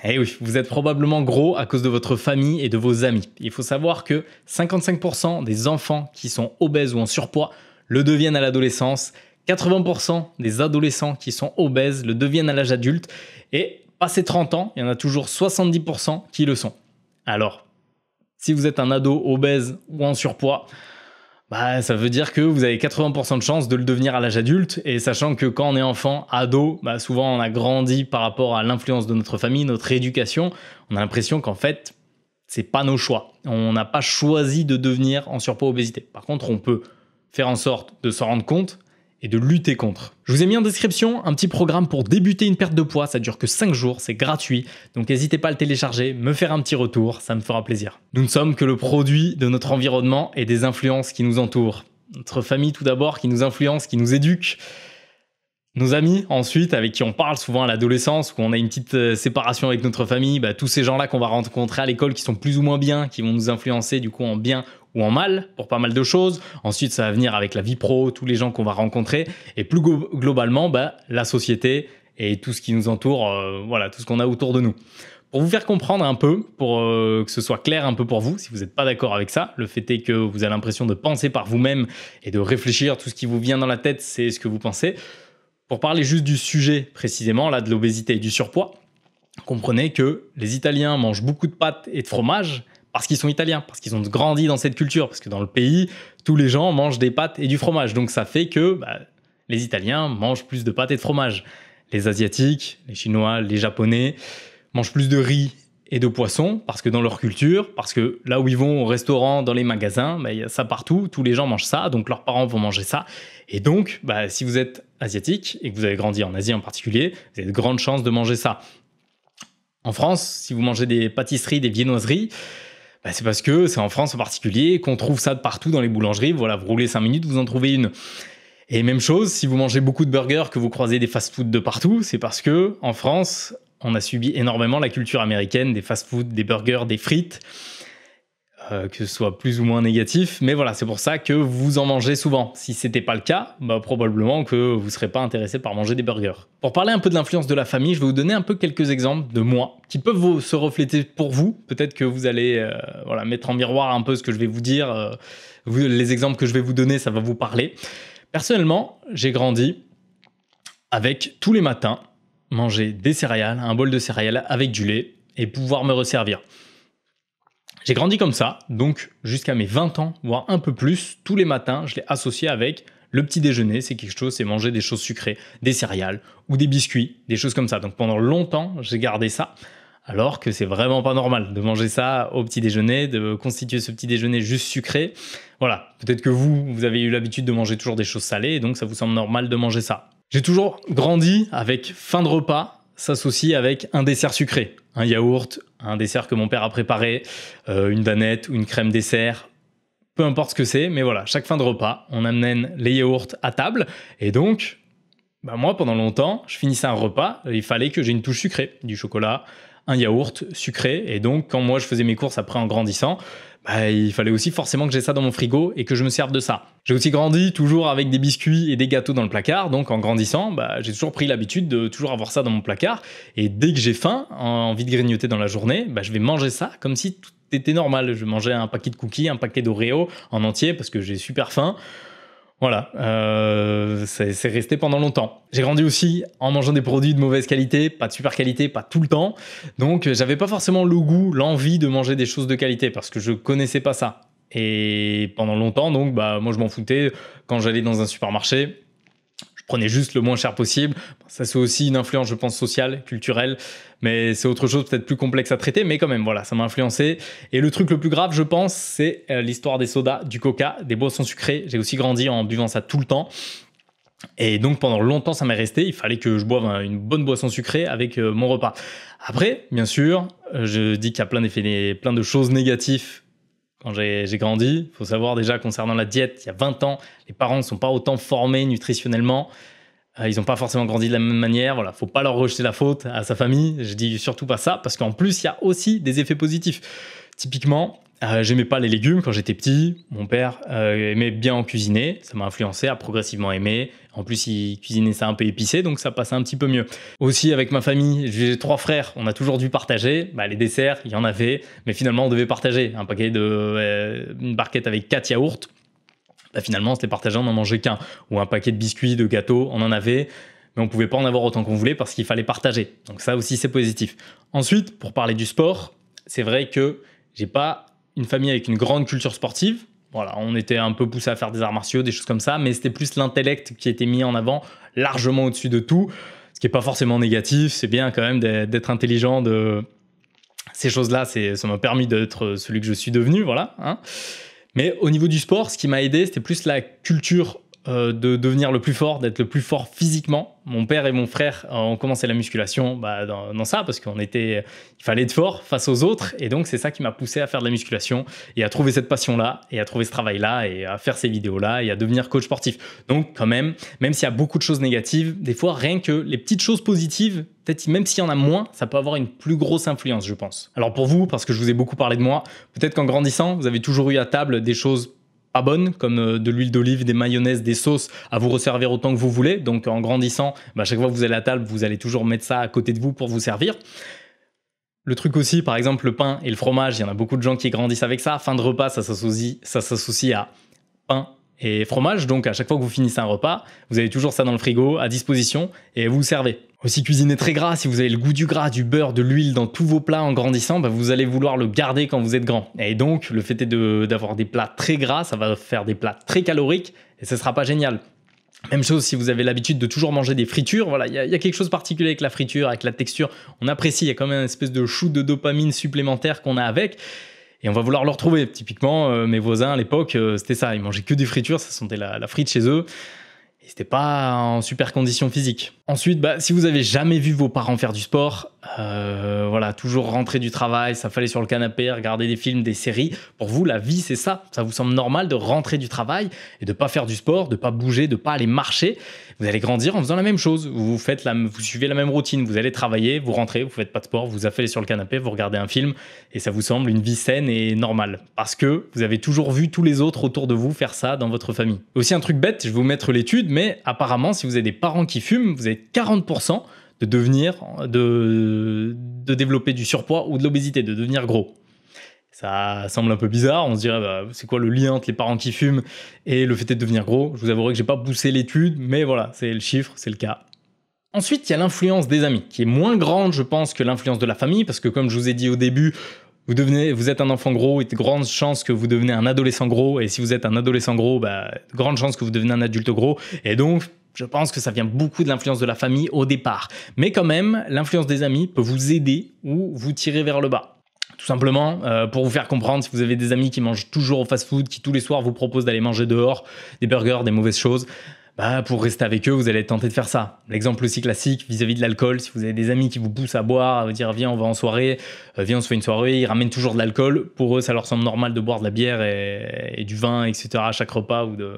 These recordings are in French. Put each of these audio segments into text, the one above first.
Eh oui, vous êtes probablement gros à cause de votre famille et de vos amis. Il faut savoir que 55% des enfants qui sont obèses ou en surpoids le deviennent à l'adolescence, 80% des adolescents qui sont obèses le deviennent à l'âge adulte, et passé 30 ans, il y en a toujours 70% qui le sont. Alors, si vous êtes un ado obèse ou en surpoids, ça veut dire que vous avez 80% de chances de le devenir à l'âge adulte, et sachant que quand on est enfant, ado, souvent on a grandi par rapport à l'influence de notre famille, notre éducation, on a l'impression qu'en fait, c'est pas nos choix. On n'a pas choisi de devenir en surpoids obésité. Par contre, on peut faire en sorte de s'en rendre compte et de lutter contre. Je vous ai mis en description un petit programme pour débuter une perte de poids, ça dure que 5 jours, c'est gratuit, donc n'hésitez pas à le télécharger, me faire un petit retour, ça me fera plaisir. Nous ne sommes que le produit de notre environnement et des influences qui nous entourent. Notre famille tout d'abord qui nous influence, qui nous éduque. Nos amis ensuite, avec qui on parle souvent à l'adolescence, où on a une petite séparation avec notre famille, tous ces gens-là qu'on va rencontrer à l'école qui sont plus ou moins bien, qui vont nous influencer du coup en bien ou en mal pour pas mal de choses. Ensuite, ça va venir avec la vie pro, tous les gens qu'on va rencontrer, et plus globalement, la société et tout ce qui nous entoure, tout ce qu'on a autour de nous. Pour vous faire comprendre un peu, pour que ce soit clair un peu pour vous, si vous n'êtes pas d'accord avec ça, le fait est que vous avez l'impression de penser par vous-même et de réfléchir, tout ce qui vous vient dans la tête, c'est ce que vous pensez. Pour parler juste du sujet précisément, là, de l'obésité et du surpoids, comprenez que les Italiens mangent beaucoup de pâtes et de fromage parce qu'ils sont italiens, parce qu'ils ont grandi dans cette culture, parce que dans le pays, tous les gens mangent des pâtes et du fromage. Donc ça fait que les Italiens mangent plus de pâtes et de fromage. Les Asiatiques, les Chinois, les Japonais mangent plus de riz et de poisson, parce que dans leur culture, parce que là où ils vont au restaurant, dans les magasins, il y a ça partout, tous les gens mangent ça, donc leurs parents vont manger ça. Et donc, si vous êtes asiatique et que vous avez grandi en Asie en particulier, vous avez de grandes chances de manger ça. En France, si vous mangez des pâtisseries, des viennoiseries, c'est parce que c'est en France en particulier qu'on trouve ça de partout dans les boulangeries. Voilà, vous roulez 5 minutes, vous en trouvez une. Et même chose, si vous mangez beaucoup de burgers, que vous croisez des fast-food de partout, c'est parce que en France, on a subi énormément la culture américaine, des fast-food, des burgers, des frites, que ce soit plus ou moins négatif. Mais voilà, c'est pour ça que vous en mangez souvent. Si c'était pas le cas, probablement que vous serez pas intéressé par manger des burgers. Pour parler un peu de l'influence de la famille, je vais vous donner un peu quelques exemples de moi qui peuvent se refléter pour vous. Peut-être que vous allez mettre en miroir un peu ce que je vais vous dire. Les exemples que je vais vous donner, ça va vous parler. Personnellement, j'ai grandi avec tous les matins manger des céréales, un bol de céréales avec du lait et pouvoir me resservir. J'ai grandi comme ça, donc jusqu'à mes 20 ans, voire un peu plus, tous les matins, je l'ai associé avec le petit déjeuner, c'est quelque chose, c'est manger des choses sucrées, des céréales ou des biscuits, des choses comme ça. Donc pendant longtemps, j'ai gardé ça, alors que c'est vraiment pas normal de manger ça au petit déjeuner, de constituer ce petit déjeuner juste sucré. Voilà, peut-être que vous avez eu l'habitude de manger toujours des choses salées, et donc ça vous semble normal de manger ça. J'ai toujours grandi avec fin de repas s'associe avec un dessert sucré, un yaourt, un dessert que mon père a préparé, une danette ou une crème dessert, peu importe ce que c'est, mais voilà, chaque fin de repas, on amène les yaourts à table, et donc, moi, pendant longtemps, je finissais un repas, il fallait que j'ai une touche sucrée, du chocolat, un yaourt sucré, et donc, quand moi je faisais mes courses après en grandissant, il fallait aussi forcément que j'ai ça dans mon frigo et que je me serve de ça. J'ai aussi grandi toujours avec des biscuits et des gâteaux dans le placard, donc en grandissant, j'ai toujours pris l'habitude de toujours avoir ça dans mon placard, et dès que j'ai faim, envie de grignoter dans la journée, je vais manger ça comme si tout était normal. Je mangeais un paquet de cookies, un paquet d'Oreo en entier parce que j'ai super faim. Voilà, c'est resté pendant longtemps. J'ai grandi aussi en mangeant des produits de mauvaise qualité, pas de super qualité, pas tout le temps. Donc, j'avais pas forcément le goût, l'envie de manger des choses de qualité parce que je connaissais pas ça. Et pendant longtemps, donc, moi, je m'en foutais. Quand j'allais dans un supermarché, je prenais juste le moins cher possible. Ça, c'est aussi une influence, je pense, sociale, culturelle. Mais c'est autre chose, peut-être plus complexe à traiter. Mais quand même, voilà, ça m'a influencé. Et le truc le plus grave, je pense, c'est l'histoire des sodas, du coca, des boissons sucrées. J'ai aussi grandi en buvant ça tout le temps. Et donc, pendant longtemps, ça m'est resté. Il fallait que je boive une bonne boisson sucrée avec mon repas. Après, bien sûr, je dis qu'il y a plein de choses négatives quand j'ai grandi. Il faut savoir déjà concernant la diète, il y a 20 ans, les parents ne sont pas autant formés nutritionnellement. Ils n'ont pas forcément grandi de la même manière. Voilà, faut pas leur rejeter la faute à sa famille. Je dis surtout pas ça parce qu'en plus, il y a aussi des effets positifs. Typiquement, J'aimais pas les légumes quand j'étais petit. Mon père aimait bien en cuisiner. Ça m'a influencé à progressivement aimer. En plus, il cuisinait ça un peu épicé, donc ça passait un petit peu mieux. Aussi, avec ma famille, j'ai 3 frères. On a toujours dû partager. Les desserts, il y en avait. Mais finalement, on devait partager. Une barquette avec 4 yaourts. Finalement, on se les partageait, on n'en mangeait qu'un. Ou un paquet de biscuits, de gâteaux, on en avait. Mais on pouvait pas en avoir autant qu'on voulait parce qu'il fallait partager. Donc ça aussi, c'est positif. Ensuite, pour parler du sport, c'est vrai que j'ai pas une famille avec une grande culture sportive. Voilà, on était un peu poussé à faire des arts martiaux, des choses comme ça, mais c'était plus l'intellect qui était mis en avant, largement au-dessus de tout, ce qui n'est pas forcément négatif. C'est bien quand même d'être intelligent de ces choses-là. Ça m'a permis d'être celui que je suis devenu, voilà. Hein. Mais au niveau du sport, ce qui m'a aidé, c'était plus la culture de devenir le plus fort, d'être le plus fort physiquement. Mon père et mon frère ont commencé la musculation dans ça, parce il fallait être fort face aux autres, et donc c'est ça qui m'a poussé à faire de la musculation, et à trouver cette passion-là, et à trouver ce travail-là, et à faire ces vidéos-là, et à devenir coach sportif. Donc quand même s'il y a beaucoup de choses négatives, des fois rien que les petites choses positives, peut-être même s'il y en a moins, ça peut avoir une plus grosse influence, je pense. Alors pour vous, parce que je vous ai beaucoup parlé de moi, peut-être qu'en grandissant, vous avez toujours eu à table des choses pas bonnes, comme de l'huile d'olive, des mayonnaises, des sauces, à vous resservir autant que vous voulez. Donc en grandissant, à chaque fois que vous allez à table, vous allez toujours mettre ça à côté de vous pour vous servir. Le truc aussi, par exemple, le pain et le fromage, il y en a beaucoup de gens qui grandissent avec ça. Fin de repas, ça s'associe à pain et fromage. Donc à chaque fois que vous finissez un repas, vous avez toujours ça dans le frigo, à disposition, et vous servez. Aussi cuisiner très gras, si vous avez le goût du gras, du beurre, de l'huile dans tous vos plats en grandissant, vous allez vouloir le garder quand vous êtes grand. Et donc, le fait d'avoir des plats très gras, ça va faire des plats très caloriques, et ce sera pas génial. Même chose si vous avez l'habitude de toujours manger des fritures, voilà, il y a quelque chose de particulier avec la friture, avec la texture, on apprécie, il y a quand même une espèce de shoot de dopamine supplémentaire qu'on a avec, et on va vouloir le retrouver. Typiquement, mes voisins à l'époque, c'était ça, ils mangeaient que des fritures, ça sentait la frite chez eux. Et c'était pas en super condition physique. Ensuite, si vous avez jamais vu vos parents faire du sport, toujours rentrer du travail, s'affaler sur le canapé, regarder des films, des séries. Pour vous, la vie, c'est ça. Ça vous semble normal de rentrer du travail et de pas faire du sport, de pas bouger, de pas aller marcher. Vous allez grandir en faisant la même chose. Vous suivez la même routine. Vous allez travailler, vous rentrez, vous faites pas de sport, vous affalez sur le canapé, vous regardez un film et ça vous semble une vie saine et normale. Parce que vous avez toujours vu tous les autres autour de vous faire ça dans votre famille. Aussi un truc bête, je vais vous mettre l'étude, mais apparemment, si vous avez des parents qui fument, vous avez 40% de développer du surpoids ou de l'obésité, de devenir gros. Ça semble un peu bizarre, on se dirait c'est quoi le lien entre les parents qui fument et le fait de devenir gros. Je vous avouerai que j'ai pas poussé l'étude, mais voilà, c'est le chiffre, c'est le cas. Ensuite, il y a l'influence des amis, qui est moins grande, je pense, que l'influence de la famille, parce que comme je vous ai dit au début, vous êtes un enfant gros, et de grandes chances que vous devenez un adolescent gros, et si vous êtes un adolescent gros, de grandes chances que vous devenez un adulte gros, et donc je pense que ça vient beaucoup de l'influence de la famille au départ. Mais quand même, l'influence des amis peut vous aider ou vous tirer vers le bas. Tout simplement, pour vous faire comprendre, si vous avez des amis qui mangent toujours au fast-food, qui tous les soirs vous proposent d'aller manger dehors, des burgers, des mauvaises choses, pour rester avec eux, vous allez être tenté de faire ça. L'exemple aussi classique vis-à-vis de l'alcool, si vous avez des amis qui vous poussent à boire, à vous dire viens on va en soirée, viens on se fait une soirée, ils ramènent toujours de l'alcool, pour eux ça leur semble normal de boire de la bière et du vin, etc. à chaque repas ou de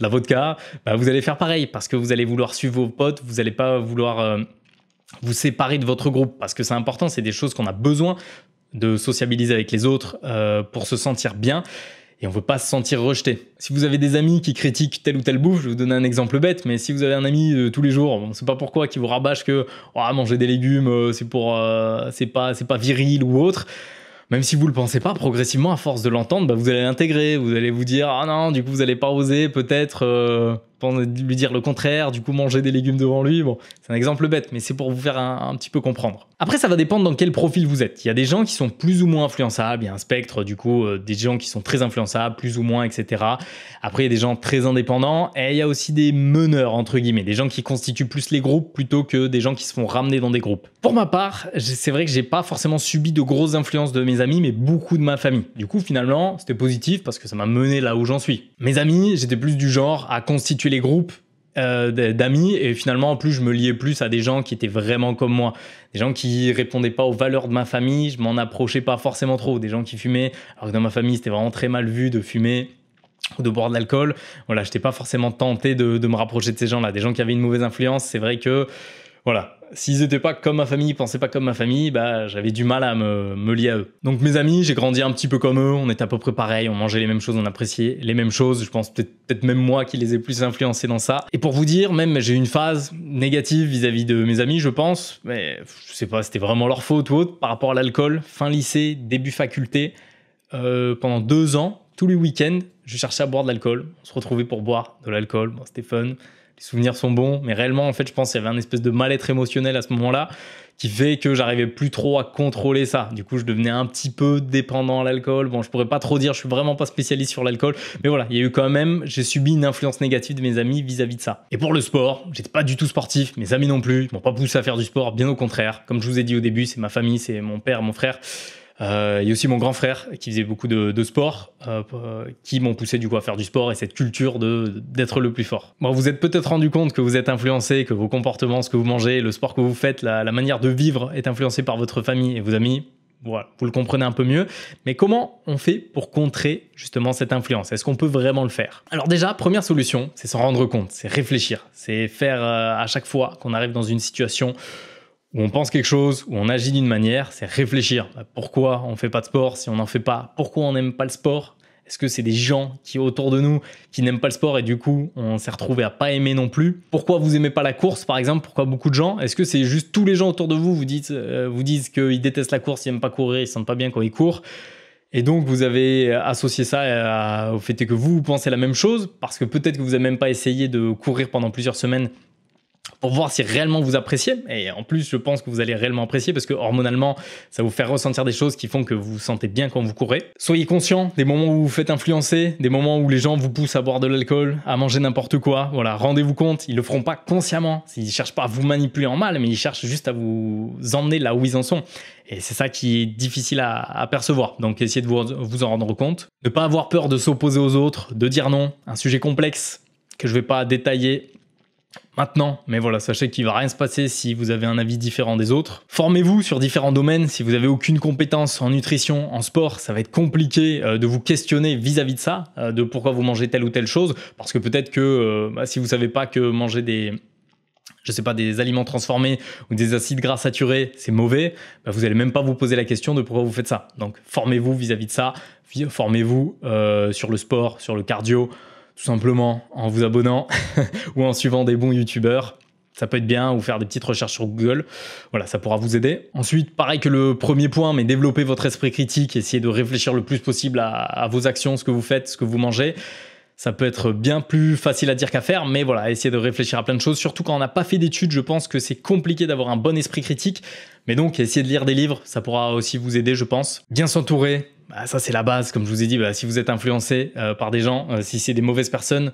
la vodka, vous allez faire pareil parce que vous allez vouloir suivre vos potes, vous n'allez pas vouloir vous séparer de votre groupe parce que c'est important, c'est des choses qu'on a besoin de sociabiliser avec les autres pour se sentir bien et on ne veut pas se sentir rejeté. Si vous avez des amis qui critiquent telle ou telle bouffe, je vais vous donner un exemple bête, mais si vous avez un ami tous les jours, on ne sait pas pourquoi, qui vous rabâche que manger des légumes, c'est pas viril ou autre, même si vous le pensez pas, progressivement, à force de l'entendre, vous allez l'intégrer, vous allez vous dire « Ah non, du coup, vous allez pas oser peut-être lui dire le contraire, du coup, manger des légumes devant lui. » Bon, c'est un exemple bête, mais c'est pour vous faire un petit peu comprendre. Après, ça va dépendre dans quel profil vous êtes. Il y a des gens qui sont plus ou moins influençables, il y a un spectre, du coup, des gens qui sont très influençables, plus ou moins, etc. Après, il y a des gens très indépendants, et il y a aussi des meneurs, entre guillemets, des gens qui constituent plus les groupes plutôt que des gens qui se font ramener dans des groupes. Pour ma part, c'est vrai que j'ai pas forcément subi de grosses influences de mes amis, mais beaucoup de ma famille. Du coup, finalement, c'était positif parce que ça m'a mené là où j'en suis. Mes amis, j'étais plus du genre à constituer les groupes d'amis et finalement en plus je me liais plus à des gens qui étaient vraiment comme moi, des gens qui répondaient pas aux valeurs de ma famille, je m'en approchais pas forcément trop, des gens qui fumaient alors que dans ma famille c'était vraiment très mal vu de fumer ou de boire de l'alcool. Voilà, j'étais pas forcément tenté de me rapprocher de ces gens-là, des gens qui avaient une mauvaise influence. C'est vrai que Voilà. S'ils n'étaient pas comme ma famille, ils pensaient pas comme ma famille, bah, j'avais du mal à me lier à eux. Donc mes amis, j'ai grandi un petit peu comme eux, on était à peu près pareil, on mangeait les mêmes choses, on appréciait les mêmes choses. Je pense peut-être même moi qui les ai plus influencés dans ça. Et pour vous dire, même j'ai eu une phase négative vis-à-vis de mes amis, je pense, mais je sais pas, c'était vraiment leur faute ou autre par rapport à l'alcool. Fin lycée, début faculté, pendant 2 ans, tous les week-ends, je cherchais à boire de l'alcool. On se retrouvait pour boire de l'alcool, bon, c'était fun. Les souvenirs sont bons, mais réellement, en fait, je pense qu'il y avait un espèce de mal-être émotionnel à ce moment-là qui fait que j'arrivais plus trop à contrôler ça. Du coup, je devenais un petit peu dépendant à l'alcool. Bon, je pourrais pas trop dire, je suis vraiment pas spécialiste sur l'alcool, mais voilà, il y a eu quand même, j'ai subi une influence négative de mes amis vis-à-vis de ça. Et pour le sport, j'étais pas du tout sportif, mes amis non plus, ils m'ont pas poussé à faire du sport, bien au contraire. Comme je vous ai dit au début, c'est ma famille, c'est mon père, mon frère. Il y a aussi mon grand frère qui faisait beaucoup de sport, qui m'ont poussé du coup à faire du sport et cette culture d'être le plus fort. Bon, vous êtes peut-être rendu compte que vous êtes influencé, que vos comportements, ce que vous mangez, le sport que vous faites, la manière de vivre est influencée par votre famille et vos amis. Voilà, vous le comprenez un peu mieux. Mais comment on fait pour contrer justement cette influence? Est-ce qu'on peut vraiment le faire? Alors déjà, première solution, c'est s'en rendre compte, c'est réfléchir, c'est faire à chaque fois qu'on arrive dans une situation où on pense quelque chose, où on agit d'une manière, c'est réfléchir. Pourquoi on ne fait pas de sport si on n'en fait pas? Pourquoi on n'aime pas le sport? Est-ce que c'est des gens qui autour de nous qui n'aiment pas le sport et du coup on s'est retrouvé à pas aimer non plus? Pourquoi vous aimez pas la course par exemple? Pourquoi beaucoup de gens? Est-ce que c'est juste tous les gens autour de vous vous disent qu'ils détestent la course, ils n'aiment pas courir, ils se sentent pas bien quand ils courent? Et donc vous avez associé ça au fait que vous pensez la même chose parce que peut-être que vous n'avez même pas essayé de courir pendant plusieurs semaines pour voir si réellement vous appréciez. Et en plus, je pense que vous allez réellement apprécier parce que hormonalement, ça vous fait ressentir des choses qui font que vous vous sentez bien quand vous courez. Soyez conscient des moments où vous vous faites influencer, des moments où les gens vous poussent à boire de l'alcool, à manger n'importe quoi. Voilà, rendez-vous compte, ils le feront pas consciemment. Ils cherchent pas à vous manipuler en mal, mais ils cherchent juste à vous emmener là où ils en sont. Et c'est ça qui est difficile à percevoir. Donc essayez de vous en rendre compte. Ne pas avoir peur de s'opposer aux autres, de dire non. Un sujet complexe que je vais pas détailler maintenant, mais voilà, sachez qu'il va rien se passer si vous avez un avis différent des autres. Formez-vous sur différents domaines. Si vous avez aucune compétence en nutrition, en sport, ça va être compliqué de vous questionner vis-à-vis de ça, de pourquoi vous mangez telle ou telle chose, parce que peut-être que si vous savez pas que manger des aliments transformés ou des acides gras saturés, c'est mauvais, vous allez même pas vous poser la question de pourquoi vous faites ça. Donc formez-vous vis-à-vis de ça, formez-vous sur le sport, sur le cardio, tout simplement en vous abonnant ou en suivant des bons youtubeurs. Ça peut être bien, ou faire des petites recherches sur Google. Voilà, ça pourra vous aider. Ensuite, pareil que le premier point, mais développer votre esprit critique, essayez de réfléchir le plus possible à vos actions, ce que vous faites, ce que vous mangez. Ça peut être bien plus facile à dire qu'à faire, mais voilà, essayez de réfléchir à plein de choses. Surtout quand on n'a pas fait d'études, je pense que c'est compliqué d'avoir un bon esprit critique. Mais donc, essayez de lire des livres, ça pourra aussi vous aider, je pense. Bien s'entourer, ça c'est la base, comme je vous ai dit, si vous êtes influencé par des gens, si c'est des mauvaises personnes,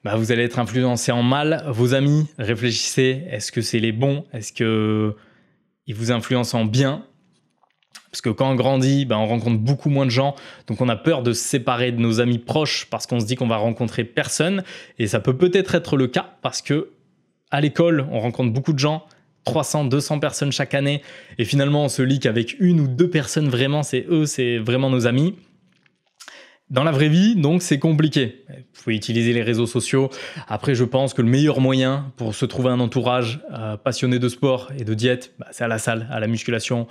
vous allez être influencé en mal. Vos amis, réfléchissez, est-ce que c'est les bons? Est-ce qu'ils vous influencent en bien? Parce que quand on grandit, on rencontre beaucoup moins de gens, donc on a peur de se séparer de nos amis proches parce qu'on se dit qu'on va rencontrer personne. Et ça peut peut-être être le cas parce que à l'école, on rencontre beaucoup de gens, 300, 200 personnes chaque année, et finalement on se lie qu'avec 1 ou 2 personnes vraiment, c'est vraiment nos amis. Dans la vraie vie, donc, c'est compliqué. Vous pouvez utiliser les réseaux sociaux. Après, je pense que le meilleur moyen pour se trouver un entourage passionné de sport et de diète, c'est à la salle, à la musculation,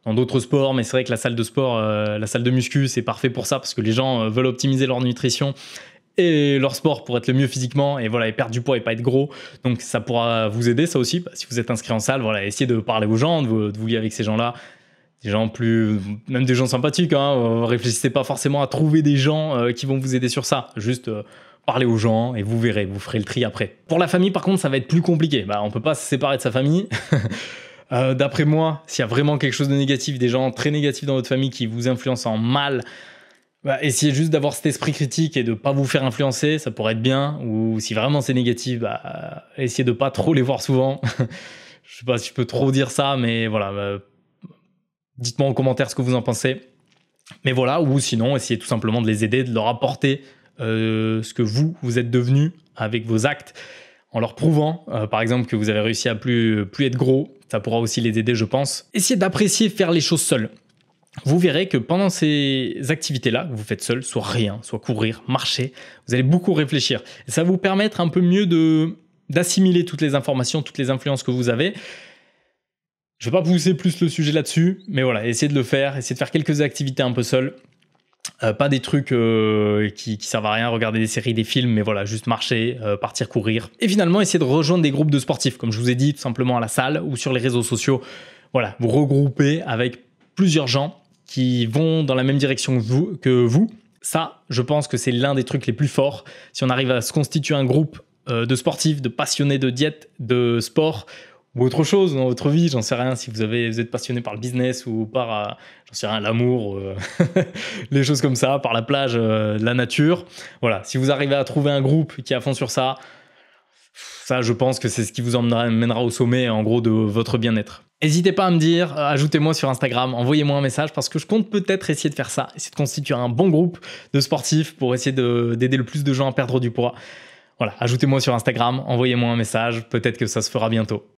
dans d'autres sports. Mais c'est vrai que la salle de sport, la salle de muscu, c'est parfait pour ça parce que les gens veulent optimiser leur nutrition et leur sport pour être le mieux physiquement et voilà, et perdre du poids et pas être gros. Donc, ça pourra vous aider, ça aussi. Si vous êtes inscrit en salle, voilà, essayez de parler aux gens, de vous lier avec ces gens-là. Des gens même des gens sympathiques, réfléchissez pas forcément à trouver des gens qui vont vous aider sur ça. Juste parlez aux gens et vous verrez, vous ferez le tri après. Pour la famille, par contre, ça va être plus compliqué. On peut pas se séparer de sa famille. D'après moi, s'il y a vraiment quelque chose de négatif, des gens très négatifs dans votre famille qui vous influencent en mal, essayez juste d'avoir cet esprit critique et de pas vous faire influencer, ça pourrait être bien. Ou si vraiment c'est négatif, essayez de pas trop les voir souvent. Je sais pas si je peux trop dire ça, mais voilà. Dites-moi en commentaire ce que vous en pensez. Mais voilà, ou sinon, essayez tout simplement de les aider, de leur apporter ce que vous êtes devenus avec vos actes, en leur prouvant, par exemple, que vous avez réussi à plus être gros. Ça pourra aussi les aider, je pense. Essayez d'apprécier faire les choses seuls. Vous verrez que pendant ces activités-là, que vous faites seul, soit rien, soit courir, marcher, vous allez beaucoup réfléchir. Et ça va vous permettre un peu mieux de d'assimiler toutes les informations, toutes les influences que vous avez. Je vais pas pousser plus le sujet là-dessus, mais voilà, essayez de le faire, essayez de faire quelques activités un peu seul. Pas des trucs qui servent à rien, regarder des séries, des films, mais voilà, juste marcher, partir courir. Et finalement, essayez de rejoindre des groupes de sportifs, comme je vous ai dit, tout simplement à la salle ou sur les réseaux sociaux. Voilà, vous regroupez avec plusieurs gens qui vont dans la même direction que vous. Ça, je pense que c'est l'un des trucs les plus forts. Si on arrive à se constituer un groupe de sportifs, de passionnés de diète, de sport, ou autre chose dans votre vie, j'en sais rien, si vous êtes passionné par le business ou par, j'en sais rien, l'amour, les choses comme ça, par la plage, la nature. Voilà, si vous arrivez à trouver un groupe qui est à fond sur ça, je pense que c'est ce qui vous emmènera au sommet, en gros, de votre bien-être. N'hésitez pas à me dire, ajoutez-moi sur Instagram, envoyez-moi un message parce que je compte peut-être essayer de faire ça, essayer de constituer un bon groupe de sportifs pour essayer d'aider le plus de gens à perdre du poids. Voilà, ajoutez-moi sur Instagram, envoyez-moi un message, peut-être que ça se fera bientôt.